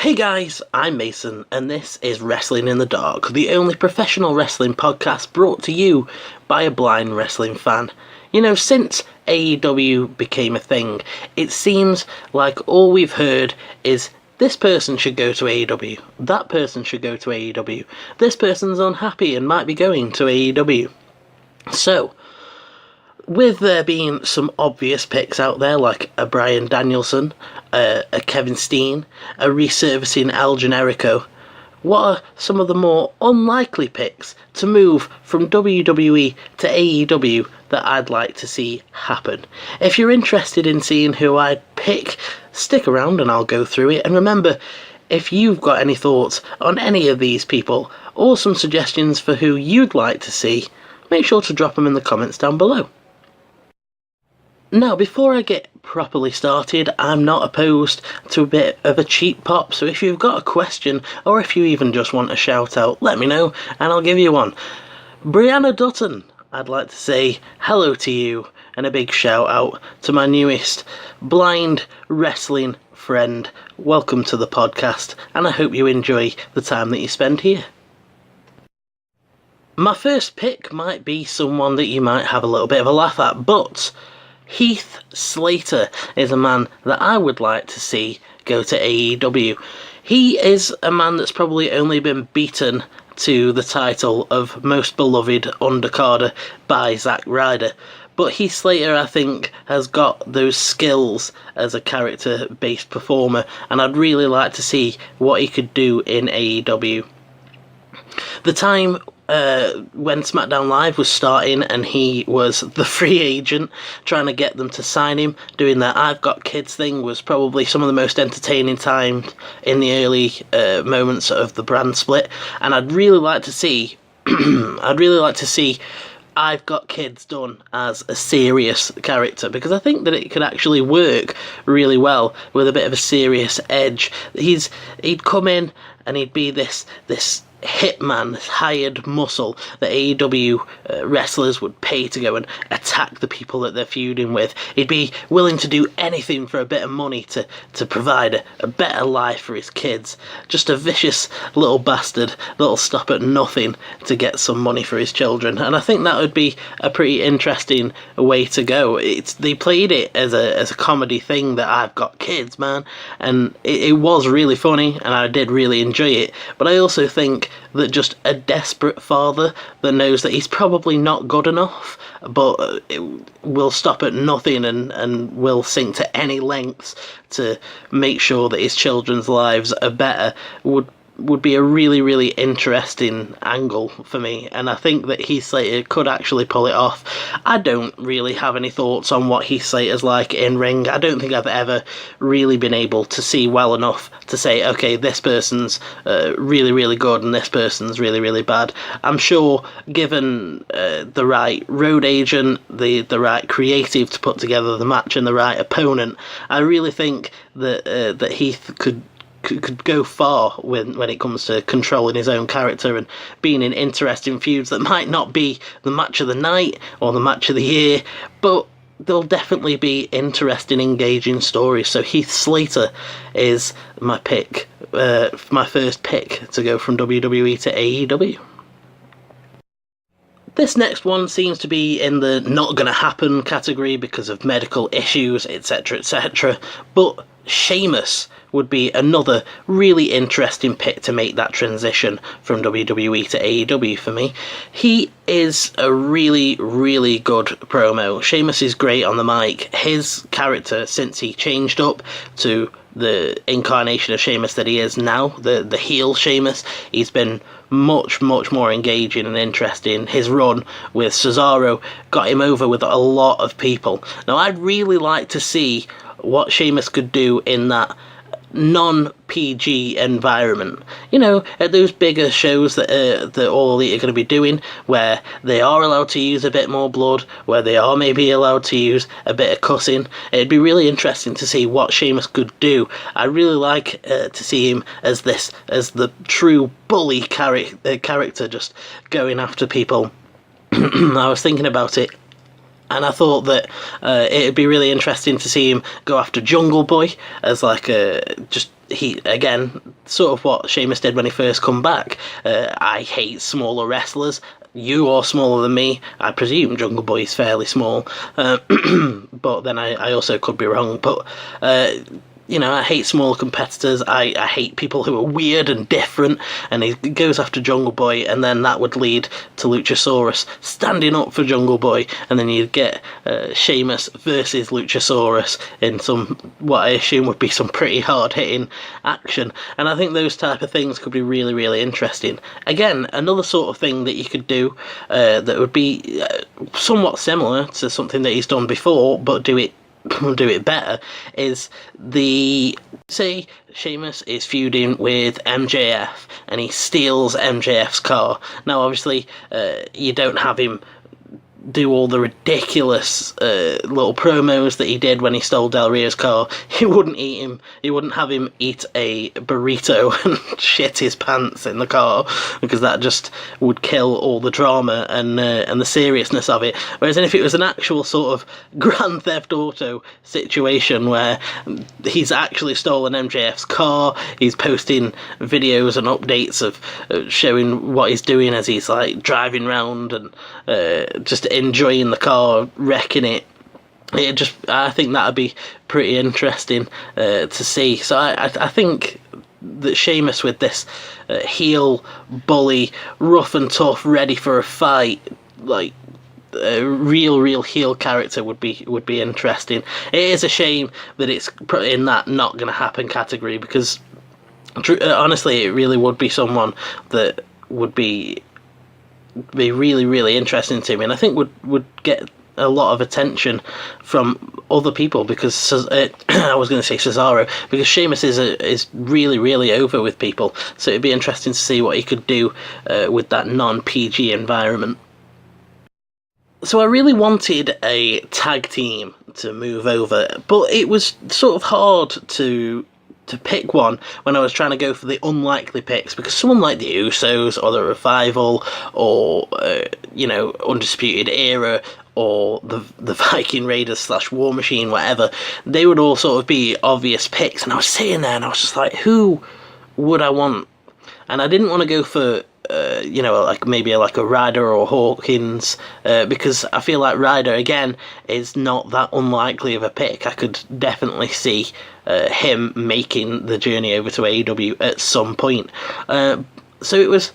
Hey guys, I'm Mason, and this is Wrestling in the Dark, the only professional wrestling podcast brought to you by a blind wrestling fan. You know, since AEW became a thing, it seems like all we've heard is this person should go to AEW, that person should go to AEW, this person's unhappy and might be going to AEW. So, with there being some obvious picks out there, like a Bryan Danielson, a Kevin Steen, a resurfacing El Generico, what are some of the more unlikely picks to move from WWE to AEW that I'd like to see happen? If you're interested in seeing who I'd pick, stick around and I'll go through it. And remember, if you've got any thoughts on any of these people, or some suggestions for who you'd like to see, make sure to drop them in the comments down below. Now, before I get properly started, I'm not opposed to a bit of a cheap pop, so if you've got a question, or if you even just want a shout out, let me know, and I'll give you one. Brianna Dutton, I'd like to say hello to you, and a big shout out to my newest blind wrestling friend. Welcome to the podcast, and I hope you enjoy the time that you spend here. My first pick might be someone that you might have a little bit of a laugh at, but Heath Slater is a man that I would like to see go to AEW. He is a man that's probably only been beaten to the title of most beloved undercarder by Zack Ryder. But Heath Slater, I think, has got those skills as a character-based performer, and I'd really like to see what he could do in AEW. The time when SmackDown Live was starting and he was the free agent trying to get them to sign him, doing that I've Got Kids thing was probably some of the most entertaining times in the early moments of the brand split, and I'd really like to see I've Got Kids done as a serious character, because I think that it could actually work really well with a bit of a serious edge. He'd come in and he'd be this hitman, this hired muscle that AEW wrestlers would pay to go and attack the people that they're feuding with. He'd be willing to do anything for a bit of money to provide a better life for his kids. Just a vicious little bastard that'll stop at nothing to get some money for his children. And I think that would be a pretty interesting way to go. They played it as a comedy thing, that I've Got Kids, man, and it was really funny and I did really enjoy it. But I also think that just a desperate father that knows that he's probably not good enough, but will stop at nothing and will sink to any lengths to make sure that his children's lives are better would be a really, really interesting angle for me, and I think that Heath Slater could actually pull it off. I don't really have any thoughts on what Heath Slater's like in ring. I don't think I've ever really been able to see well enough to say, okay, this person's really, really good and this person's really, really bad. I'm sure given the right road agent, the right creative to put together the match and the right opponent, I really think that Heath could go far when it comes to controlling his own character and being in interesting feuds that might not be the match of the night or the match of the year, but there'll definitely be interesting, engaging stories. So Heath Slater is my pick, my first pick to go from WWE to AEW. This next one seems to be in the not gonna happen category because of medical issues, etc, etc, but Sheamus would be another really interesting pick to make that transition from WWE to AEW for me. He is a really, really good promo. Sheamus is great on the mic. His character, since he changed up to the incarnation of Sheamus that he is now, the heel Sheamus, he's been much, much more engaging and interesting. His run with Cesaro got him over with a lot of people. Now, I'd really like to see what Sheamus could do in that non-PG environment. You know, at those bigger shows that All Elite are going to be doing, where they are allowed to use a bit more blood, where they are maybe allowed to use a bit of cussing. It'd be really interesting to see what Sheamus could do. I really like to see him as the true bully character, just going after people. I was thinking about it, and I thought that it'd be really interesting to see him go after Jungle Boy as like he again, sort of what Sheamus did when he first come back. I hate smaller wrestlers. You are smaller than me. I presume Jungle Boy is fairly small, but then I also could be wrong. But I hate smaller competitors. I hate people who are weird and different. And he goes after Jungle Boy, and then that would lead to Luchasaurus standing up for Jungle Boy, and then you'd get Sheamus versus Luchasaurus in what I assume would be some pretty hard-hitting action. And I think those type of things could be really, really interesting. Again, another sort of thing that you could do that would be somewhat similar to something that he's done before, but do it better, is say Sheamus is feuding with MJF and he steals MJF's car. Now obviously you don't have him do all the ridiculous little promos that he did when he stole Del Rio's car. He wouldn't have him eat a burrito and shit his pants in the car, because that just would kill all the drama and the seriousness of it. Whereas if it was an actual sort of Grand Theft Auto situation where he's actually stolen MJF's car, he's posting videos and updates of showing what he's doing as he's like driving around and just enjoying the car, wrecking it. I think that'd be pretty interesting to see. So I think that Sheamus with this heel bully, rough and tough, ready for a fight, like a real heel character would be interesting. It is a shame that it's in that not going to happen category, because honestly, it really would be someone that would be really, really interesting to me, and I think would get a lot of attention from other people, because I was going to say Cesaro, because Sheamus is really, really over with people, so it'd be interesting to see what he could do with that non-PG environment. So I really wanted a tag team to move over, but it was sort of hard to pick one when I was trying to go for the unlikely picks, because someone like the Usos or the Revival or Undisputed Era or the Viking Raiders / War Machine, whatever, they would all sort of be obvious picks, and I was sitting there and I was just like, who would I want? And I didn't want to go for maybe like a Ryder or Hawkins, because I feel like Ryder again is not that unlikely of a pick. I could definitely see him making the journey over to AEW at some point. So it was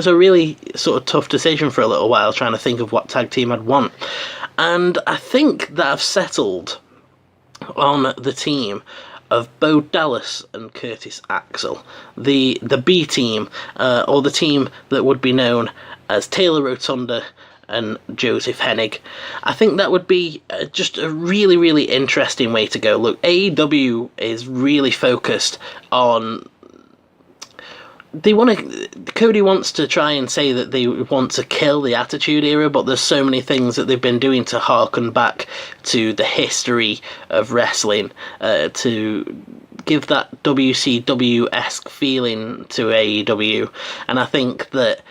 a really sort of tough decision for a little while, trying to think of what tag team I'd want, and I think that I've settled on the team of Bo Dallas and Curtis Axel, the B team, or the team that would be known as Taylor Rotunda and Joseph Hennig. I think that would be just a really, really interesting way to go. Look, AEW is really focused on... Cody wants to try and say that they want to kill the Attitude Era, but there's so many things that they've been doing to harken back to the history of wrestling, to give that WCW-esque feeling to AEW. And I think that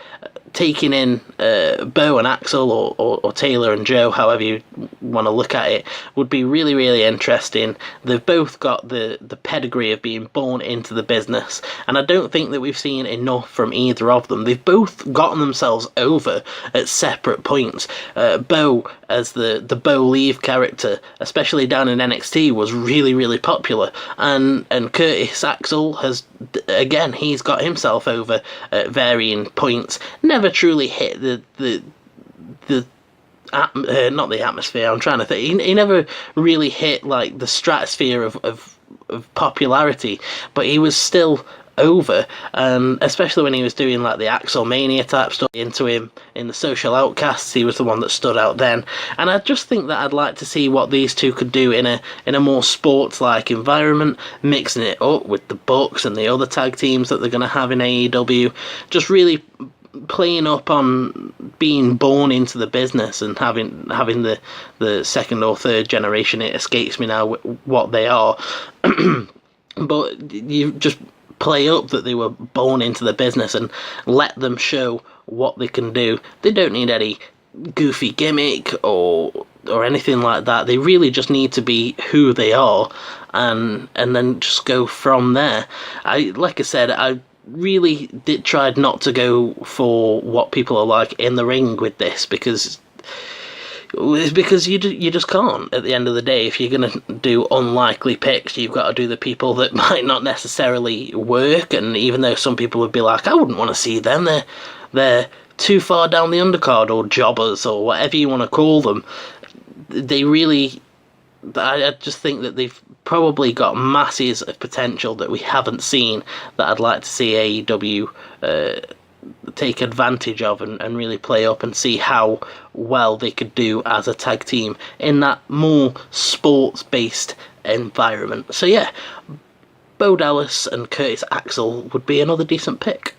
taking in Bo and Axel, or Taylor and Joe, however you want to look at it, would be really, really interesting. They've both got the pedigree of being born into the business, and I don't think that we've seen enough from either of them. They've both gotten themselves over at separate points. Bo, as the Bo Leave character, especially down in NXT, was really, really popular, and Curtis Axel has, again, he's got himself over at varying points. Never truly hit not the atmosphere, I'm trying to think, he never really hit like the stratosphere of popularity, but he was still over, and especially when he was doing like the Axelmania type stuff into him in the Social Outcasts, he was the one that stood out then. And I just think that I'd like to see what these two could do in a more sports-like environment, mixing it up with the Bucks and the other tag teams that they're going to have in AEW, just really playing up on being born into the business and having the second or third generation. It escapes me now what they are, but you just play up that they were born into the business and let them show what they can do. They don't need any goofy gimmick or or anything like that. They really just need to be who they are, and then just go from there. Like I said, I really tried not to go for what people are like in the ring with this, because you just can't. At the end of the day, if you're going to do unlikely picks, you've got to do the people that might not necessarily work. And even though some people would be like, I wouldn't want to see them, they're too far down the undercard, or jobbers, or whatever you want to call them, they really... I just think that they've probably got masses of potential that we haven't seen, that I'd like to see AEW take advantage of and really play up, and see how well they could do as a tag team in that more sports-based environment. So yeah, Bo Dallas and Curtis Axel would be another decent pick.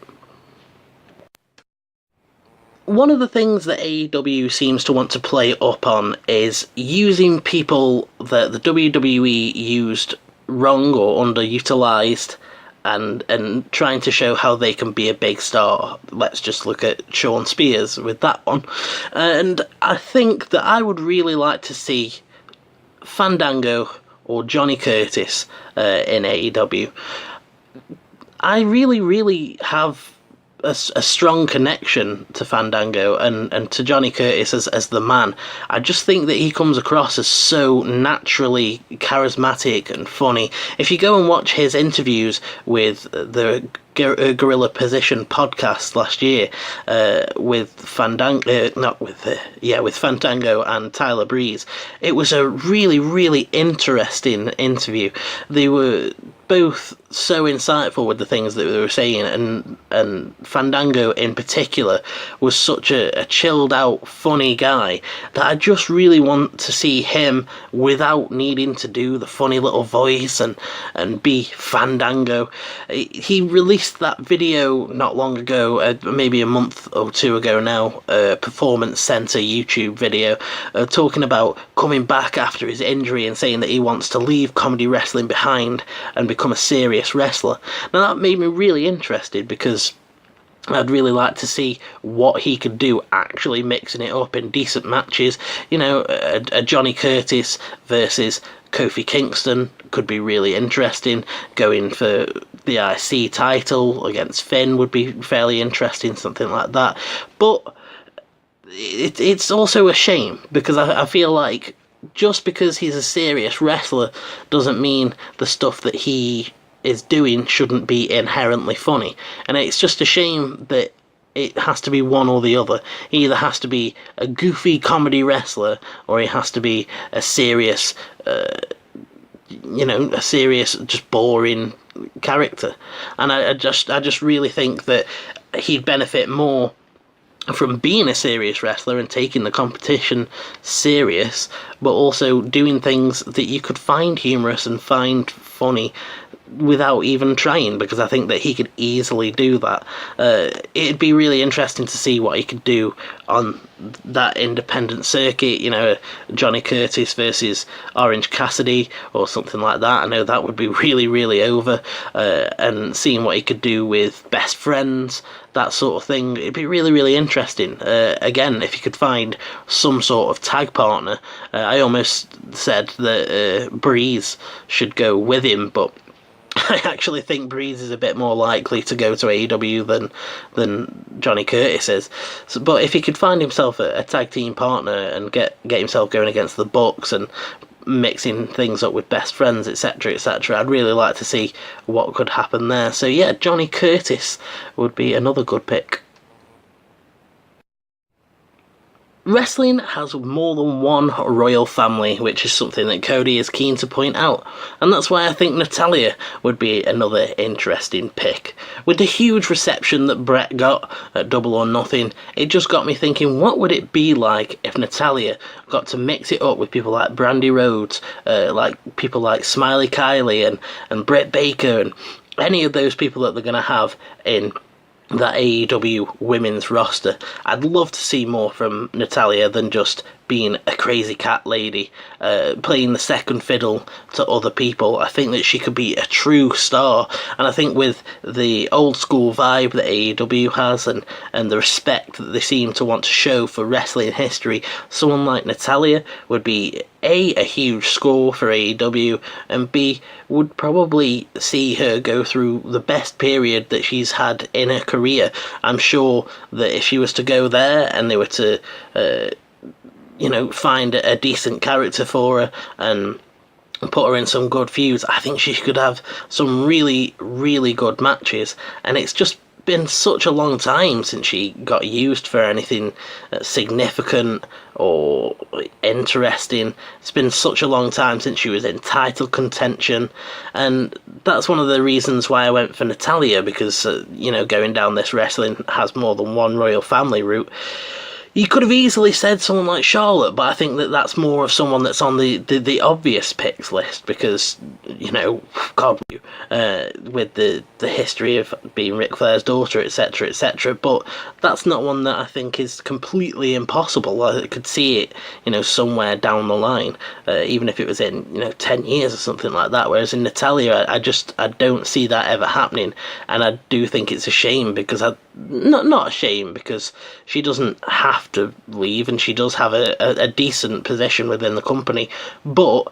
One of the things that AEW seems to want to play up on is using people that the WWE used wrong or underutilized, and trying to show how they can be a big star. Let's just look at Shawn Spears with that one. And I think that I would really like to see Fandango or Johnny Curtis in AEW. I really have a strong connection to Fandango and to Johnny Curtis as the man. I just think that he comes across as so naturally charismatic and funny. If you go and watch his interviews with the Gorilla Position podcast last year, with Fandango and Tyler Breeze, it was a really interesting interview. They were both so insightful with the things that they were saying, and Fandango in particular was such a chilled out, funny guy that I just really want to see him without needing to do the funny little voice and be Fandango. He released that video not long ago, maybe a month or two ago now, Performance Center YouTube video, talking about coming back after his injury and saying that he wants to leave comedy wrestling behind and become a serious wrestler. Now that made me really interested, because I'd really like to see what he could do actually mixing it up in decent matches. You know, a Johnny Curtis versus Kofi Kingston could be really interesting. Going for the IC title against Finn would be fairly interesting, something like that. But it's also a shame, because I feel like just because he's a serious wrestler doesn't mean the stuff that he is doing shouldn't be inherently funny. And it's just a shame that it has to be one or the other. He either has to be a goofy comedy wrestler, or he has to be a serious, a serious, just boring character. And I just really think that he'd benefit more from being a serious wrestler and taking the competition serious, but also doing things that you could find humorous and find funny without even trying, because I think that he could easily do that. It'd be really interesting to see what he could do on that independent circuit, you know, Johnny Curtis versus Orange Cassidy or something like that. I know that would be really over, and seeing what he could do with Best Friends, that sort of thing. It'd be really interesting. Again, if you could find some sort of tag partner. I almost said that Breeze should go with him, but I actually think Breeze is a bit more likely to go to AEW than Johnny Curtis is. So, but if he could find himself a tag team partner and get himself going against the Bucks and mixing things up with Best Friends, etc., I'd really like to see what could happen there. So yeah, Johnny Curtis would be another good pick. Wrestling has more than one royal family, which is something that Cody is keen to point out, and that's why I think Natalya would be another interesting pick. With the huge reception that Brett got at Double or Nothing, it just got me thinking, what would it be like if Natalya got to mix it up with people like Brandy Rhodes, like people like Smiley Kylie and Britt Baker, and any of those people that they're going to have in that AEW women's roster. I'd love to see more from Natalya than just being a crazy cat lady, playing the second fiddle to other people. I think that she could be a true star, and I think with the old school vibe that AEW has, and the respect that they seem to want to show for wrestling history, someone like Natalya would be a huge score for AEW, and B, would probably see her go through the best period that she's had in her career. I'm sure that if she was to go there and they were to find a decent character for her and put her in some good feuds, I think she could have some really, really good matches. And it's just been such a long time since she got used for anything significant or interesting. It's been such a long time since she was in title contention, and that's one of the reasons why I went for Natalya, because going down this wrestling has more than one royal family route. You could have easily said someone like Charlotte, but I think that that's more of someone that's on the obvious picks list, because, God, with the history of being Ric Flair's daughter, etc., etc. But that's not one that I think is completely impossible. I could see it, somewhere down the line, even if it was in, 10 years or something like that. Whereas in Natalya, I don't see that ever happening, and I do think it's a shame, because not a shame, because she doesn't have to leave, and she does have a decent position within the company, but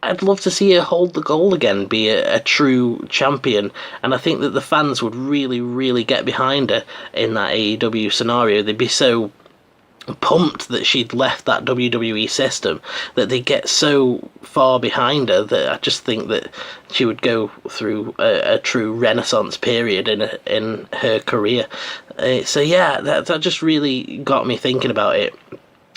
I'd love to see her hold the gold again, be a true champion, and I think that the fans would really, really get behind her in that AEW scenario. They'd be so pumped that she'd left that WWE system, that they get so far behind her, that I just think that she would go through a true renaissance period in her career. So yeah, that just really got me thinking about it,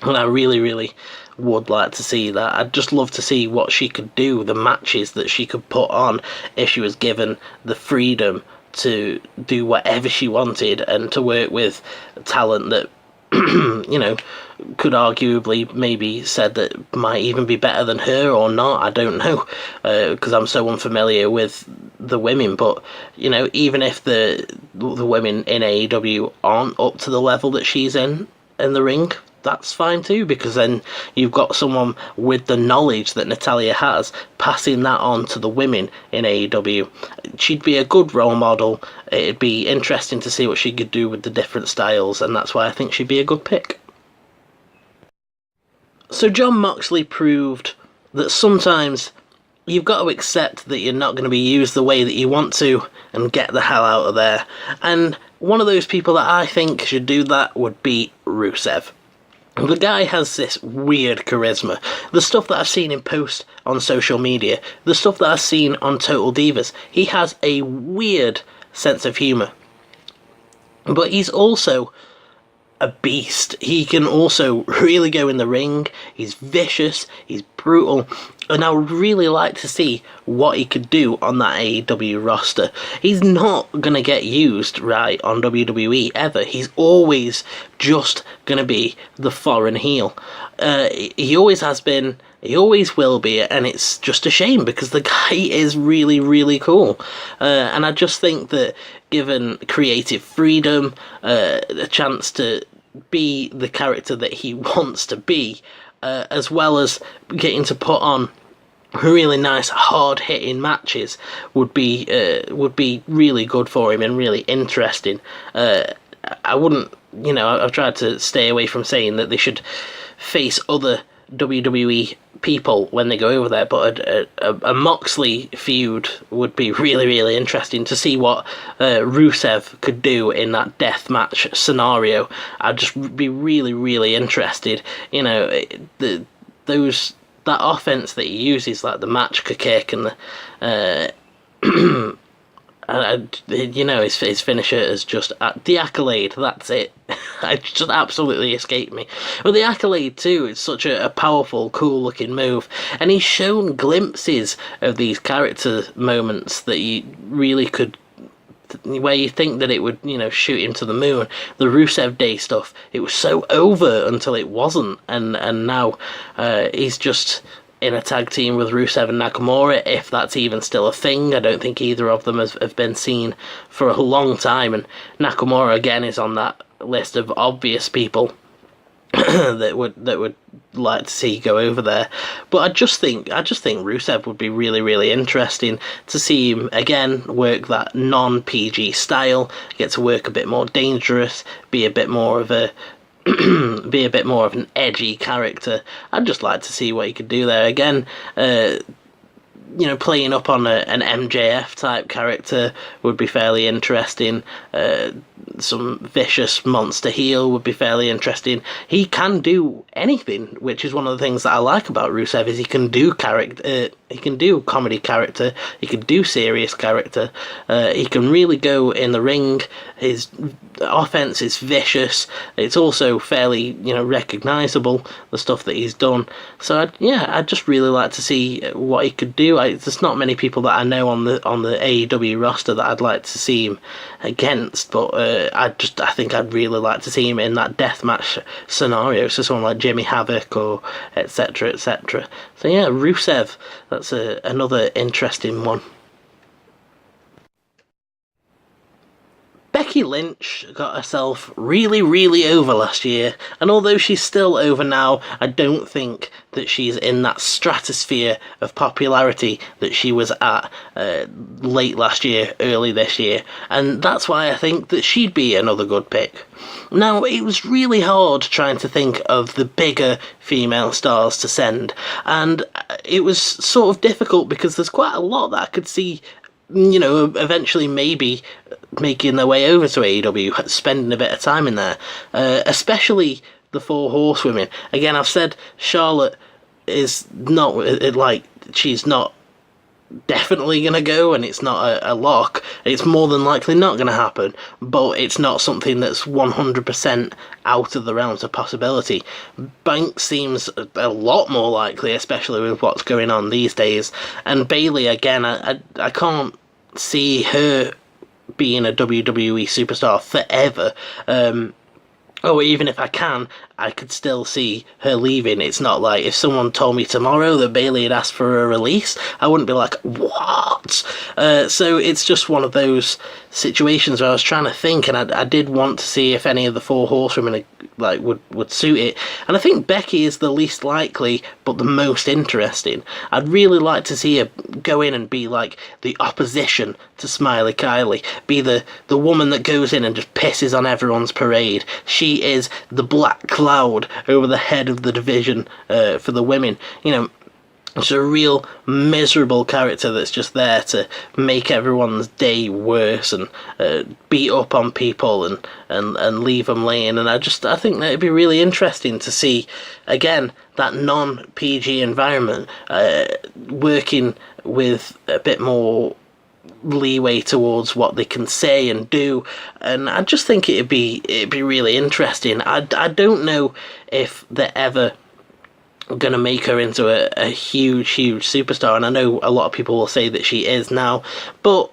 and I really, really would like to see that. I'd just love to see what she could do, the matches that she could put on if she was given the freedom to do whatever she wanted, and to work with talent that could arguably maybe said that might even be better than her or not. I don't know, because I'm so unfamiliar with the women. But even if the women in AEW aren't up to the level that she's in the ring, that's fine too, because then you've got someone with the knowledge that Natalya has, passing that on to the women in AEW. She'd be a good role model. It'd be interesting to see what she could do with the different styles, and that's why I think she'd be a good pick. So Jon Moxley proved that sometimes you've got to accept that you're not going to be used the way that you want to, and get the hell out of there. And one of those people that I think should do that would be Rusev. The guy has this weird charisma. The stuff that I've seen him post on social media, the stuff that I've seen on Total Divas, he has a weird sense of humour. But he's also a beast. He can also really go in the ring. He's vicious, he's brutal, and I would really like to see what he could do on that AEW roster. He's not going to get used right on WWE ever. He's always just going to be the foreign heel. He always has been, he always will be, and it's just a shame, because the guy is really, really cool. And I just think that given creative freedom, a chance to be the character that he wants to be, as well as getting to put on really nice, hard-hitting matches, would be really good for him and really interesting. I wouldn't, I've tried to stay away from saying that they should face other WWE people when they go over there, but a Moxley feud would be really, really interesting to see what Rusev could do in that death match scenario. I'd just be really, really interested. That offense that he uses, like the match kick and the his finisher is just the Accolade. That's it. It just absolutely escaped me. But the Accolade too, it's such a powerful, cool looking move, and he's shown glimpses of these character moments that you really could, where you think that it would, shoot him to the moon. The Rusev Day stuff, it was so over until it wasn't, and now he's just in a tag team with Rusev and Nakamura, if that's even still a thing. I don't think either of them have been seen for a long time, and Nakamura again is on that list of obvious people that would like to see go over there. But I just think Rusev would be really, really interesting to see him again work that non-PG style, get to work a bit more dangerous, be a bit more of a be a bit more of an edgy character. I'd just like to see what he could do there again. Playing up on an MJF type character would be fairly interesting. Some vicious monster heel would be fairly interesting. He can do anything, which is one of the things that I like about Rusev, is he can do character. He can do comedy character. He can do serious character. He can really go in the ring. His offense is vicious. It's also fairly, recognisable, the stuff that he's done. So I'd just really like to see what he could do. There's not many people that I know on the AEW roster that I'd like to see him against, but I think I'd really like to see him in that deathmatch scenario, so someone like Jimmy Havoc or etc. etc. So yeah, Rusev, that's another interesting one. Becky Lynch got herself really, really over last year, and although she's still over now, I don't think that she's in that stratosphere of popularity that she was at late last year, early this year, and that's why I think that she'd be another good pick. Now, it was really hard trying to think of the bigger female stars to send, and it was sort of difficult because there's quite a lot that I could see eventually maybe making their way over to AEW, spending a bit of time in there, especially the Four Horsewomen. Again, I've said Charlotte is not, she's not definitely going to go, and it's not a lock. It's more than likely not going to happen, but it's not something that's 100% out of the realms of possibility. Banks seems a lot more likely, especially with what's going on these days, and Bayley, again, I can't see her being a WWE superstar forever. Even if I can, I could still see her leaving. It's not like if someone told me tomorrow that Bayley had asked for a release, I wouldn't be like, what? So it's just one of those situations where I was trying to think, and I did want to see if any of the Four Horsewomen would suit it. And I think Becky is the least likely, but the most interesting. I'd really like to see her go in and be like the opposition to Smiley Kylie, be the woman that goes in and just pisses on everyone's parade. She is the black cloud over the head of the division for the women. It's a real miserable character that's just there to make everyone's day worse and beat up on people and leave them laying. And I think that it'd be really interesting to see, again, that non-PG environment working with a bit more leeway towards what they can say and do, and I just think it'd be really interesting. I don't know if they're ever going to make her into a huge superstar, and I know a lot of people will say that she is now, but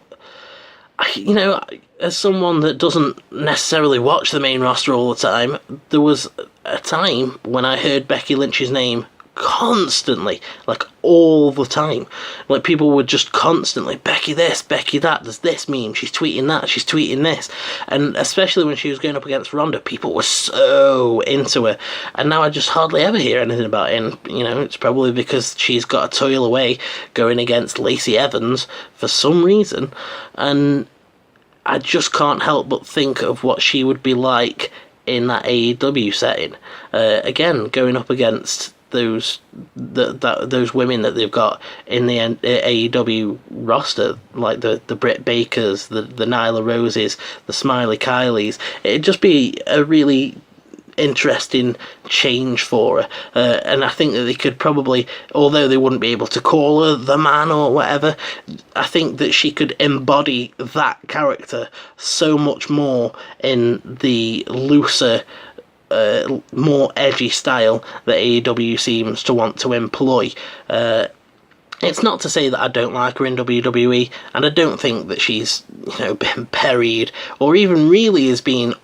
as someone that doesn't necessarily watch the main roster all the time, there was a time when I heard Becky Lynch's name constantly, like all the time. Like people would just constantly, Becky this, Becky that, there's this meme, she's tweeting that, she's tweeting this. And especially when she was going up against Ronda, people were so into her. And now I just hardly ever hear anything about it. And, it's probably because she's got a toil away going against Lacey Evans for some reason. And I just can't help but think of what she would be like in that AEW setting. Again, going up against those women that they've got in the AEW roster, like the Britt Bakers, the Nyla Roses, the Smiley Kylies. It'd just be a really interesting change for her, and I think that they could probably, although they wouldn't be able to call her the man or whatever, I think that she could embody that character so much more in the looser, more edgy style that AEW seems to want to employ. It's not to say that I don't like her in WWE, and I don't think that she's been buried or even really is being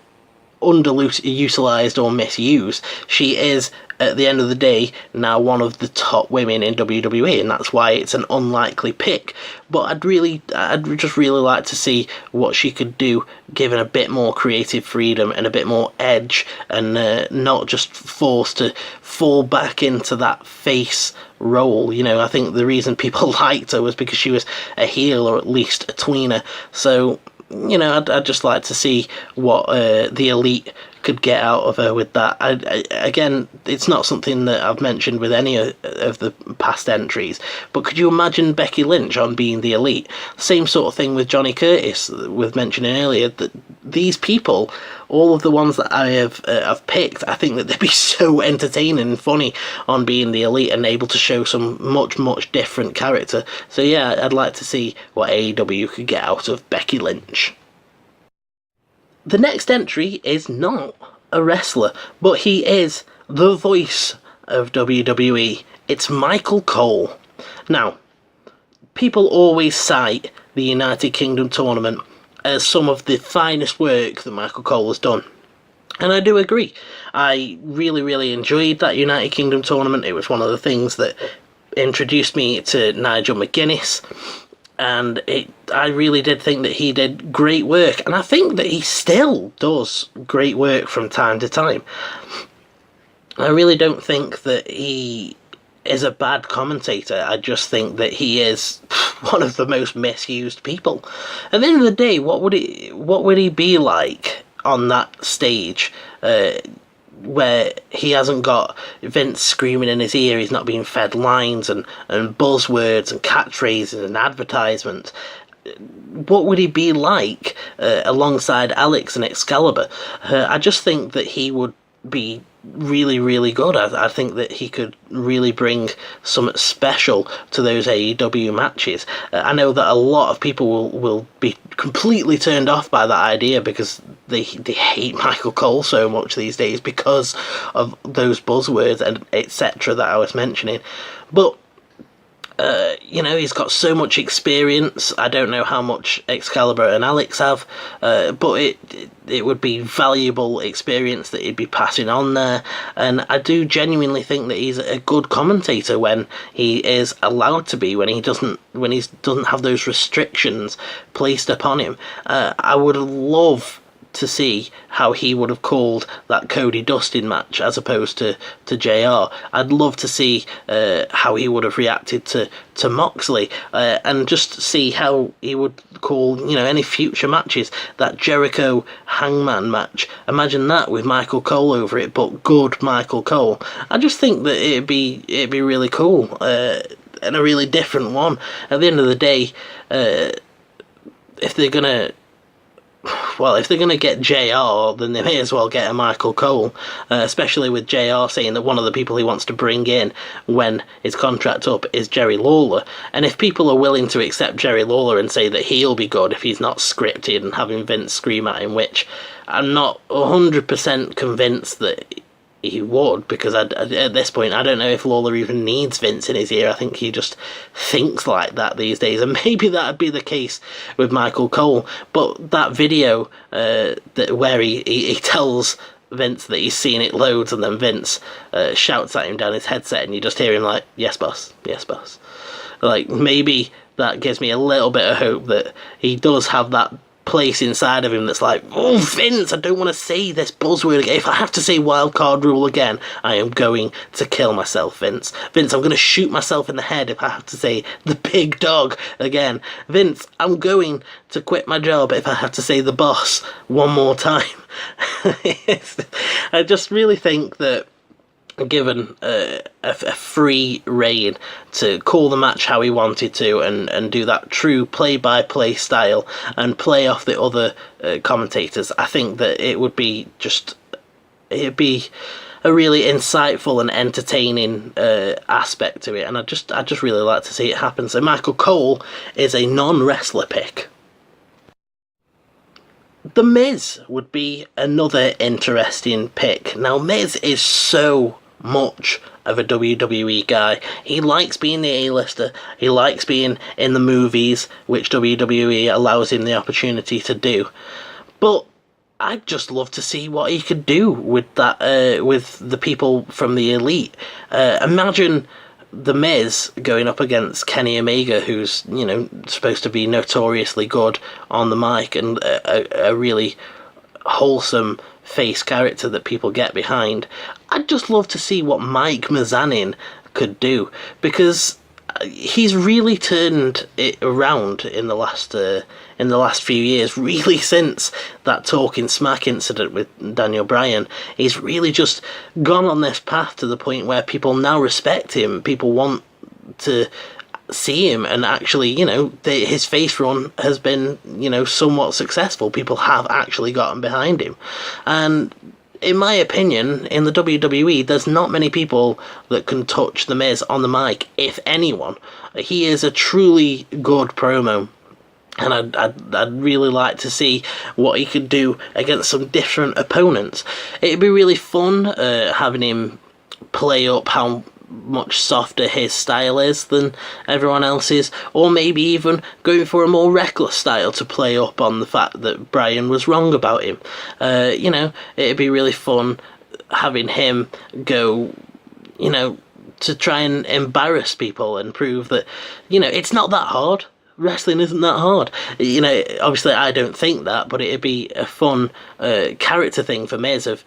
underutilized or misused. She is, at the end of the day, now one of the top women in WWE, and that's why it's an unlikely pick. But I'd just really like to see what she could do, given a bit more creative freedom and a bit more edge, and not just forced to fall back into that face role. You know, I think the reason people liked her was because she was a heel, or at least a tweener. So, you know, I'd just like to see what the Elite could get out of her with that. Again, it's not something that I've mentioned with any of the past entries, but could you imagine Becky Lynch on being the Elite? Same sort of thing with Johnny Curtis, with mentioning earlier, that these people, all of the ones that I have picked, I think that they'd be so entertaining and funny on being the Elite and able to show some much different character. So yeah, I'd like to see what AEW could get out of Becky Lynch. The next entry is not a wrestler, but he is the voice of WWE. It's Michael Cole. Now, people always cite the United Kingdom tournament as some of the finest work that Michael Cole has done. And I do agree. I really enjoyed that United Kingdom tournament. It was one of the things that introduced me to Nigel McGuinness. And I really did think that he did great work, and I think that he still does great work from time to time. I really don't think that he is a bad commentator. I just think that he is one of the most misused people. At the end of the day, what would he be like on that stage? Where he hasn't got Vince screaming in his ear, he's not being fed lines and buzzwords and catchphrases and advertisements. What would he be like alongside Alex and Excalibur? I just think that he would be really good. I think that he could really bring something special to those AEW matches. I know that a lot of people will be completely turned off by that idea because they hate Michael Cole so much these days because of those buzzwords and etc. that I was mentioning. But you know, he's got so much experience. I don't know how much Excalibur and Alex have, but it would be valuable experience that he'd be passing on there. And I do genuinely think that he's a good commentator when he is allowed to be, when he doesn't have those restrictions placed upon him. I would love to see how he would have called that Cody Dustin match as opposed to JR. I'd love to see how he would have reacted to Moxley, and just see how he would call, you know, any future matches. That Jericho Hangman match, imagine that with Michael Cole over it, but good Michael Cole. I just think that it'd be really cool, and a really different one. At the end of the day, if they're gonna get JR, then they may as well get a Michael Cole, especially with JR saying that one of the people he wants to bring in when his contract up is Jerry Lawler. And if people are willing to accept Jerry Lawler and say that he'll be good if he's not scripted and having Vince scream at him, which I'm not 100% convinced that he would, because at this point I don't know if Lawler even needs Vince in his ear. I think he just thinks like that these days, and maybe that'd be the case with Michael Cole. But that video where he tells Vince that he's seen it loads, and then Vince shouts at him down his headset, and you just hear him like, yes boss, yes boss. Like, maybe that gives me a little bit of hope that he does have that place inside of him that's like, oh Vince, I don't want to say this buzzword again. If I have to say wild card rule again, I am going to kill myself, Vince. Vince, I'm going to shoot myself in the head if I have to say the big dog again. Vince, I'm going to quit my job if I have to say the boss one more time. I just really think that given a free reign to call the match how he wanted to, and do that true play-by-play style and play off the other commentators, I think that it'd be a really insightful and entertaining aspect to it, and I just really like to see it happen. So Michael Cole is a non-wrestler pick. The Miz would be another interesting pick. Now, Miz is so much of a WWE guy. He likes being the A-lister. He likes being in the movies, which WWE allows him the opportunity to do. But I'd just love to see what he could do with that, with the people from the Elite. Imagine The Miz going up against Kenny Omega, who's, supposed to be notoriously good on the mic and a really wholesome face character that people get behind. I'd just love to see what Mike Mizanin could do, because he's really turned it around in the last few years, really since that Talking Smack incident with Daniel Bryan. He's really just gone on this path to the point where people now respect him. People want to see him, and actually, his face run has been, somewhat successful. People have actually gotten behind him. And in my opinion, in the WWE, there's not many people that can touch The Miz on the mic, if anyone. He is a truly good promo, and I'd really like to see what he could do against some different opponents. It'd be really fun having him play up how much softer his style is than everyone else's, or maybe even going for a more reckless style to play up on the fact that Bryan was wrong about him. It'd be really fun having him go, to try and embarrass people and prove that, it's not that hard. Wrestling isn't that hard. Obviously I don't think that, but it'd be a fun character thing for Miz of,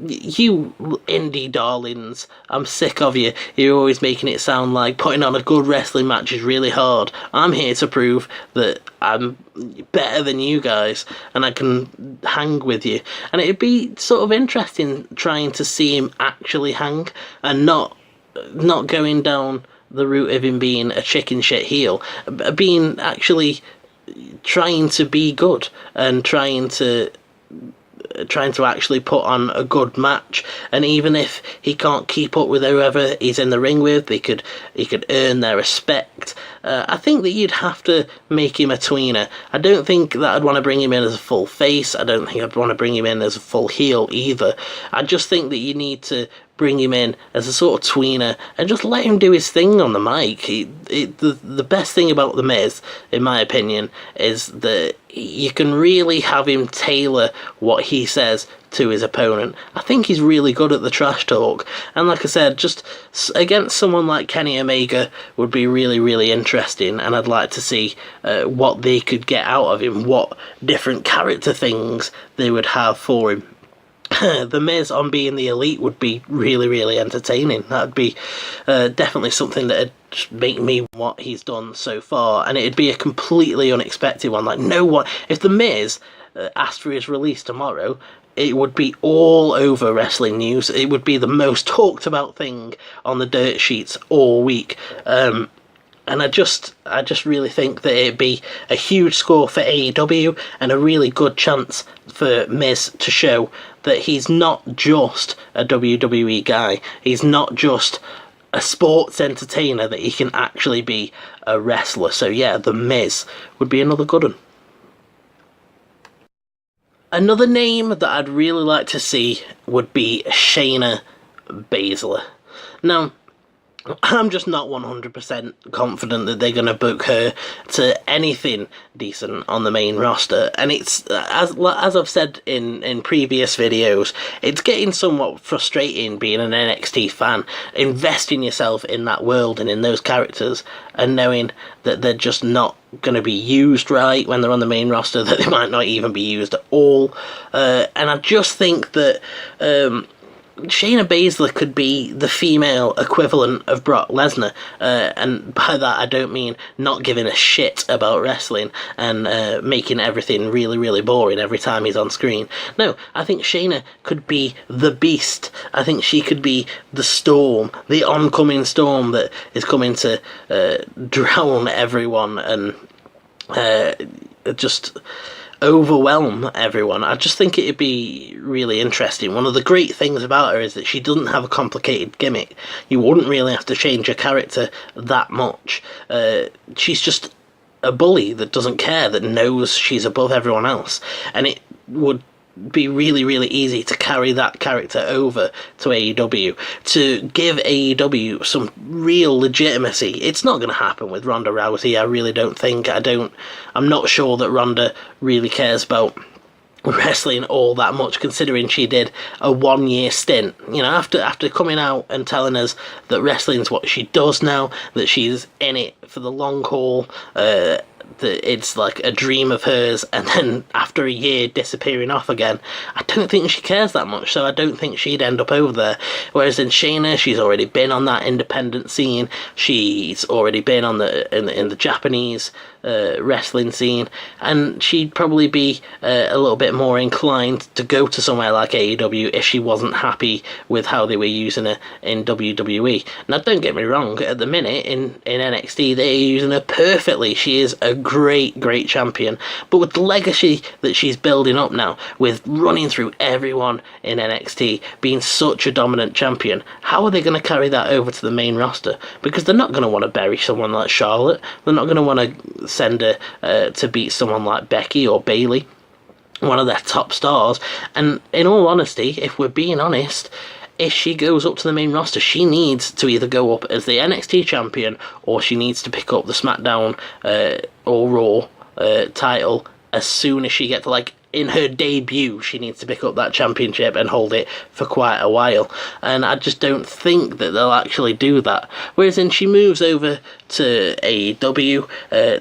you indie darlings, I'm sick of you. You're always making it sound like putting on a good wrestling match is really hard. I'm here to prove that I'm better than you guys and I can hang with you. And it'd be sort of interesting trying to see him actually hang and not going down the route of him being a chicken shit heel, being actually trying to be good and trying to actually put on a good match. And even if he can't keep up with whoever he's in the ring with, he could earn their respect. I think that you'd have to make him a tweener. I don't think that I'd want to bring him in as a full face. I don't think I'd want to bring him in as a full heel either. I just think that you need to bring him in as a sort of tweener and just let him do his thing on the mic. The best thing about The Miz, in my opinion, is that you can really have him tailor what he says to his opponent. I think he's really good at the trash talk, and like I said, just against someone like Kenny Omega would be really, really interesting, and I'd like to see what they could get out of him, what different character things they would have for him. The Miz on being the Elite would be really, really entertaining. That'd be definitely something that'd make me want what he's done so far, and it'd be a completely unexpected one. Like, no one, if the Miz asked for his release tomorrow, it would be all over wrestling news. It would be the most talked about thing on the dirt sheets all week. And I just really think that it'd be a huge score for AEW and a really good chance for Miz to show that he's not just a WWE guy. He's not just a sports entertainer, that he can actually be a wrestler. So yeah, The Miz would be another good one. Another name that I'd really like to see would be Shayna Baszler. Now, I'm just not 100% confident that they're going to book her to anything decent on the main roster. And it's, as I've said in previous videos, it's getting somewhat frustrating being an NXT fan, investing yourself in that world and in those characters, and knowing that they're just not going to be used right when they're on the main roster, that they might not even be used at all. And I just think that Shayna Baszler could be the female equivalent of Brock Lesnar, and by that I don't mean not giving a shit about wrestling and making everything really, really boring every time he's on screen. No, I think Shayna could be the Beast. I think she could be the storm, the oncoming storm that is coming to drown everyone and just overwhelm everyone. I just think it'd be really interesting. One of the great things about her is that she doesn't have a complicated gimmick. You wouldn't really have to change her character that much. She's just a bully that doesn't care, that knows she's above everyone else, and it would be really, really easy to carry that character over to AEW, to give AEW some real legitimacy. It's not going to happen with Ronda Rousey. I really don't think. I'm not sure that Ronda really cares about wrestling all that much, considering she did a 1-year stint. You know, after coming out and telling us that wrestling's what she does now, that she's in it for the long haul, that it's like a dream of hers, and then after a year disappearing off again, I don't think she cares that much, so I don't think she'd end up over there. Whereas in Shayna, she's already been on that independent scene, she's already been on in the Japanese wrestling scene, and she'd probably be a little bit more inclined to go to somewhere like AEW if she wasn't happy with how they were using her in WWE. Now, don't get me wrong, at the minute in NXT they're using her perfectly. She is a great champion, but with the legacy that she's building up now, with running through everyone in NXT, being such a dominant champion, how are they going to carry that over to the main roster? Because they're not going to want to bury someone like Charlotte, they're not going to want to send her to beat someone like Becky or Bayley, one of their top stars. And in all honesty, if we're being honest, if she goes up to the main roster, she needs to either go up as the NXT champion, or she needs to pick up the SmackDown or Raw title as soon as she gets, like, in her debut, she needs to pick up that championship and hold it for quite a while. And I just don't think that they'll actually do that. Whereas when she moves over to AEW,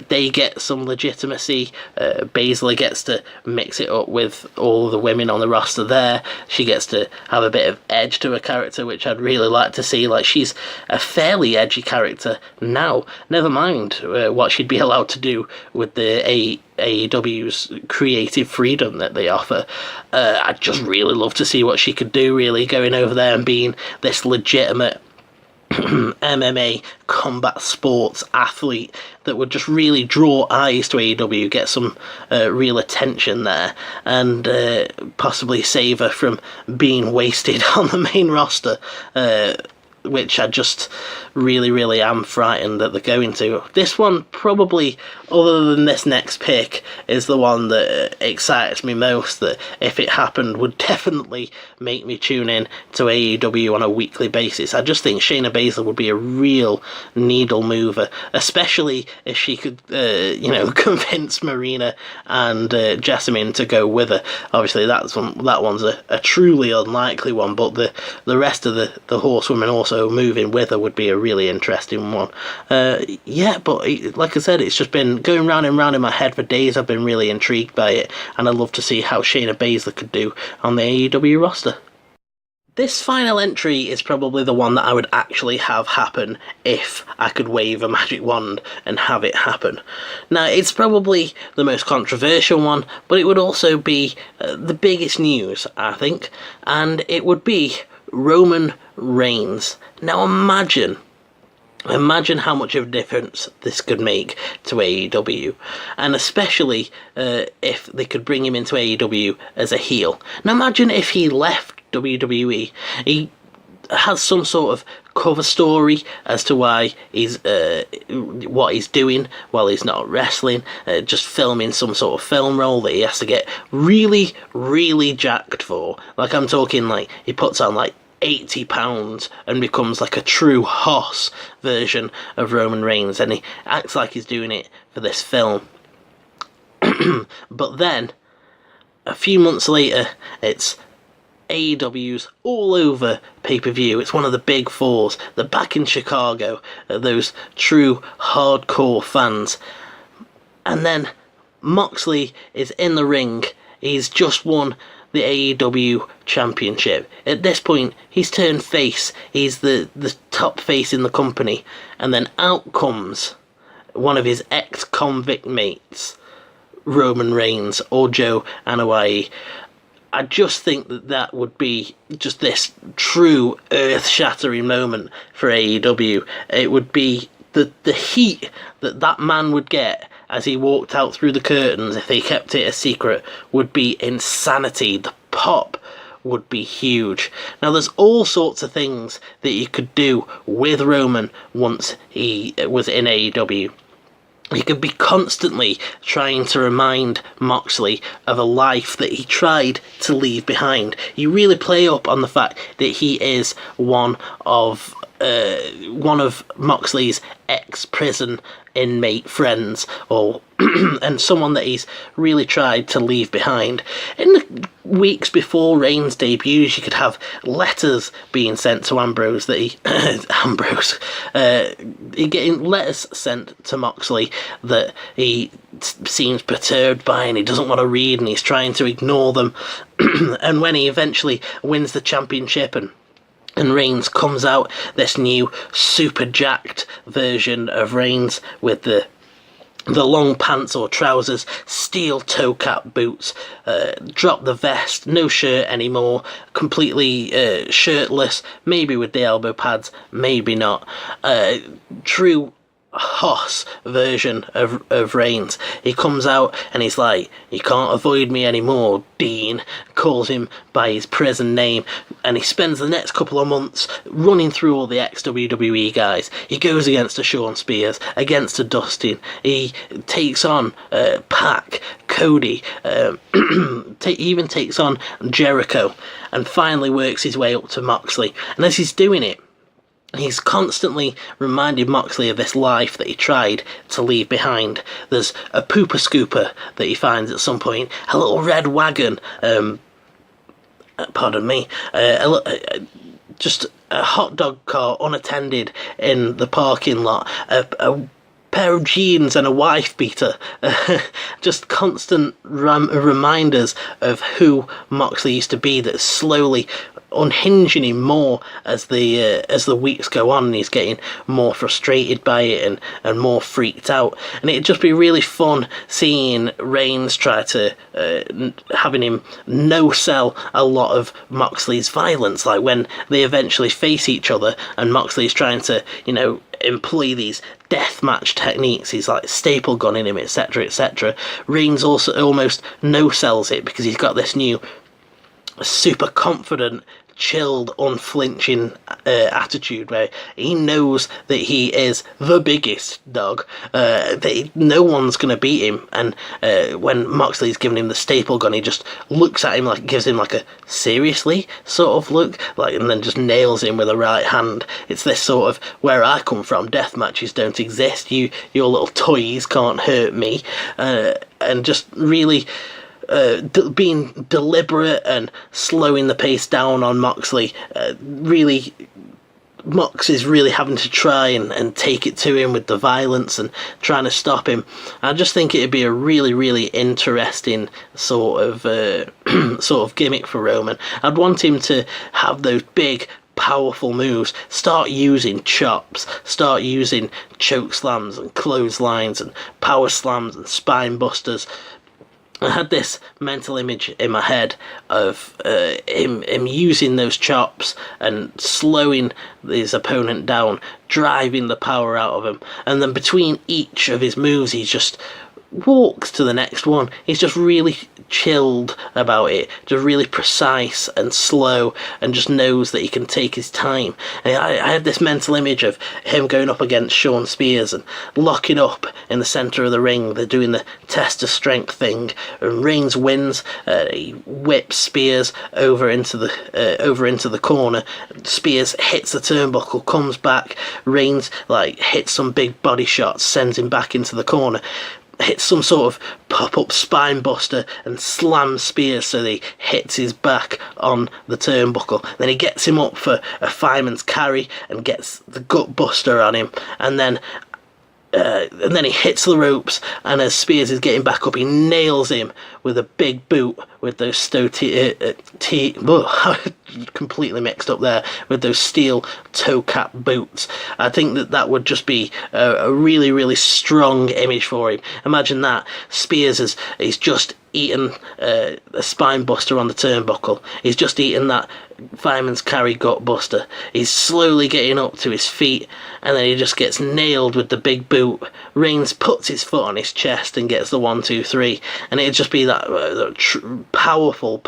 they get some legitimacy. Baszler gets to mix it up with all of the women on the roster there. She gets to have a bit of edge to her character, which I'd really like to see. Like, she's a fairly edgy character now. Never mind what she'd be allowed to do with the AEW's creative freedom that they offer. I'd just really love to see what she could do, really, going over there and being this legitimate MMA combat sports athlete that would just really draw eyes to AEW, get some real attention there, and possibly save her from being wasted on the main roster, which I just really am frightened that they're going to. This one, probably, other than this next pick, is the one that excites me most, that if it happened would definitely make me tune in to AEW on a weekly basis. I just think Shayna Baszler would be a real needle mover, especially if she could convince Marina and Jessamine to go with her. Obviously that one's a truly unlikely one, but the rest of the horsewomen also moving with her would be a really interesting one. But like I said, it's just been going round and round in my head for days. I've been really intrigued by it, and I'd love to see how Shayna Baszler could do on the AEW roster. This final entry is probably the one that I would actually have happen if I could wave a magic wand and have it happen. Now, it's probably the most controversial one, but it would also be the biggest news, I think, and it would be Roman Reigns. Now, imagine how much of a difference this could make to AEW, and especially if they could bring him into AEW as a heel. Now imagine if he left WWE, he has some sort of cover story as to why he's what he's doing while he's not wrestling, just filming some sort of film role that he has to get really jacked for. Like, I'm talking, like, he puts on like 80 pounds and becomes like a true hoss version of Roman Reigns, and he acts like he's doing it for this film. But then a few months later, it's AEW's All Over pay-per-view. It's one of the big fours. They're back in Chicago, those true hardcore fans. And then Moxley is in the ring. He's just won the AEW championship. At this point, he's turned face. He's the top face in the company. And then out comes one of his ex-convict mates, Roman Reigns or Joe Anoa'i. I just think that would be just this true earth-shattering moment for AEW. It would be the heat that man would get as he walked out through the curtains, if they kept it a secret, would be insanity. The pop would be huge. Now, there's all sorts of things that you could do with Roman once he was in AEW. You could be constantly trying to remind Moxley of a life that he tried to leave behind. You really play up on the fact that he is one of one of Moxley's ex-prison inmate friends, or and someone that he's really tried to leave behind. In the weeks before Reigns debuts, you could have letters being sent to Ambrose that he getting letters sent to Moxley that he seems perturbed by and he doesn't want to read, and he's trying to ignore them. And when he eventually wins the championship and Reigns comes out, this new super jacked version of Reigns with the long pants or trousers, steel toe cap boots, drop the vest, no shirt anymore, completely shirtless, maybe with the elbow pads, maybe not. True Hoss version of Reigns. He comes out and he's like, "You can't avoid me anymore, Dean," calls him by his prison name, and he spends the next couple of months running through all the ex-WWE guys. He goes against a Shawn Spears, against a Dustin, he takes on Pac, Cody, even takes on Jericho, and finally works his way up to Moxley. And as he's doing it, he's constantly reminded Moxley of this life that he tried to leave behind. There's a pooper scooper that he finds at some point, a little red wagon, just a hot dog car unattended in the parking lot, a pair of jeans and a wife beater. Just constant reminders of who Moxley used to be, that's slowly unhinging him more as the weeks go on, and he's getting more frustrated by it and more freaked out. And it'd just be really fun seeing Reigns try to having him no sell a lot of Moxley's violence, like when they eventually face each other and Moxley's trying to employ these deathmatch techniques. He's like staple gunning him, etc., etc. Reigns also almost no sells it because he's got this new super confident, chilled, unflinching attitude where he knows that he is the biggest dog, that no one's going to beat him. And when Moxley's giving him the staple gun, he just looks at him, like gives him like a seriously sort of look, like, and then just nails him with a right hand. It's this sort of, where I come from, death matches don't exist, your little toys can't hurt me, and just really being deliberate and slowing the pace down on Moxley. Mox is really having to try and take it to him with the violence and trying to stop him. I just think it'd be a really, really interesting sort of gimmick for Roman. I'd want him to have those big, powerful moves, start using chops, start using choke slams and clotheslines and power slams and spine busters. I had this mental image in my head of him using those chops and slowing his opponent down, driving the power out of him, and then between each of his moves he just walks to the next one. He's just really chilled about it, just really precise and slow, and just knows that he can take his time. And I had this mental image of him going up against Shawn Spears and locking up in the centre of the ring. They're doing the test of strength thing, and Reigns wins. He whips Spears over into the corner. Spears hits the turnbuckle, comes back. Reigns hits some big body shots, sends him back into the corner, hits some sort of pop-up spine buster and slams Spears so that he hits his back on the turnbuckle. Then he gets him up for a fireman's carry and gets the gut buster on him, and then he hits the ropes, and as Spears is getting back up, he nails him with a big boot with those completely mixed up there, with those steel toe cap boots. I think that would just be a really, really strong image for him. Imagine that. Spears he's just eaten a spine buster on the turnbuckle. He's just eaten that fireman's carry gut buster. He's slowly getting up to his feet, and then he just gets nailed with the big boot. Reigns puts his foot on his chest and gets the 1, 2, 3, and it'd just be that powerful,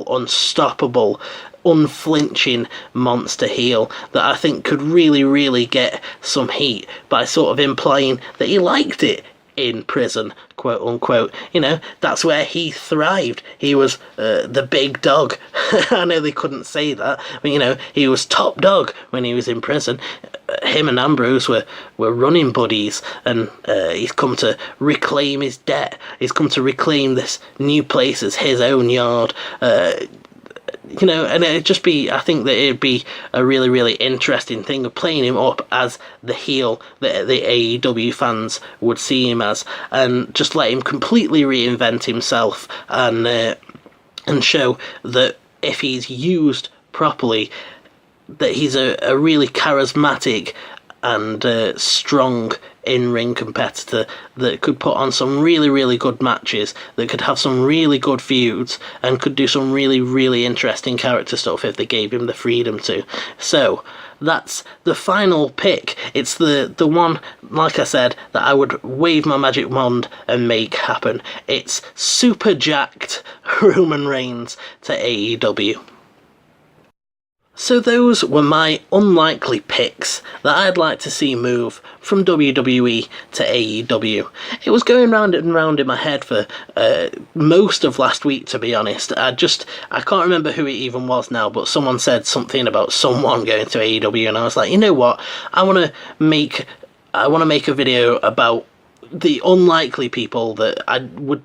unstoppable, unflinching monster heel that I think could really, really get some heat by sort of implying that he liked it. in prison, quote unquote. You know, that's where he thrived. He was the big dog. I know they couldn't say that, but you know, he was top dog when he was in prison. Him and Ambrose were running buddies, and he's come to reclaim his debt. He's come to reclaim this new place as his own yard. You know, and it'd just be, I think that it'd be a really, really interesting thing of playing him up as the heel that the AEW fans would see him as, and just let him completely reinvent himself and show that if he's used properly, that he's a really charismatic and strong in-ring competitor that could put on some really, really good matches, that could have some really good feuds, and could do some really, really interesting character stuff if they gave him the freedom to. So that's the final pick. It's the one, like I said, that I would wave my magic wand and make happen. It's super jacked Roman Reigns to AEW. So those were my unlikely picks that I'd like to see move from WWE to AEW. It was going round and round in my head for most of last week, to be honest. I can't remember who it even was now, but someone said something about someone going to AEW, and I was like, you know what? I want to make a video about the unlikely people that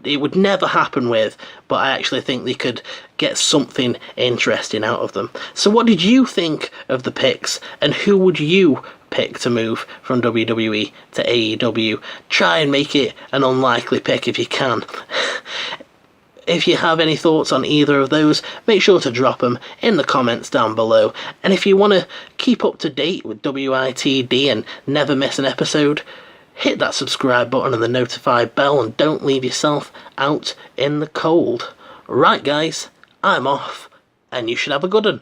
it would never happen with, but I actually think they could get something interesting out of them. So what did you think of the picks, and who would you pick to move from WWE to AEW? Try and make it an unlikely pick if you can. If you have any thoughts on either of those, make sure to drop them in the comments down below. And if you want to keep up to date with WITD and never miss an episode, hit that subscribe button and the notify bell, and don't leave yourself out in the cold. Right guys, I'm off, and you should have a good one.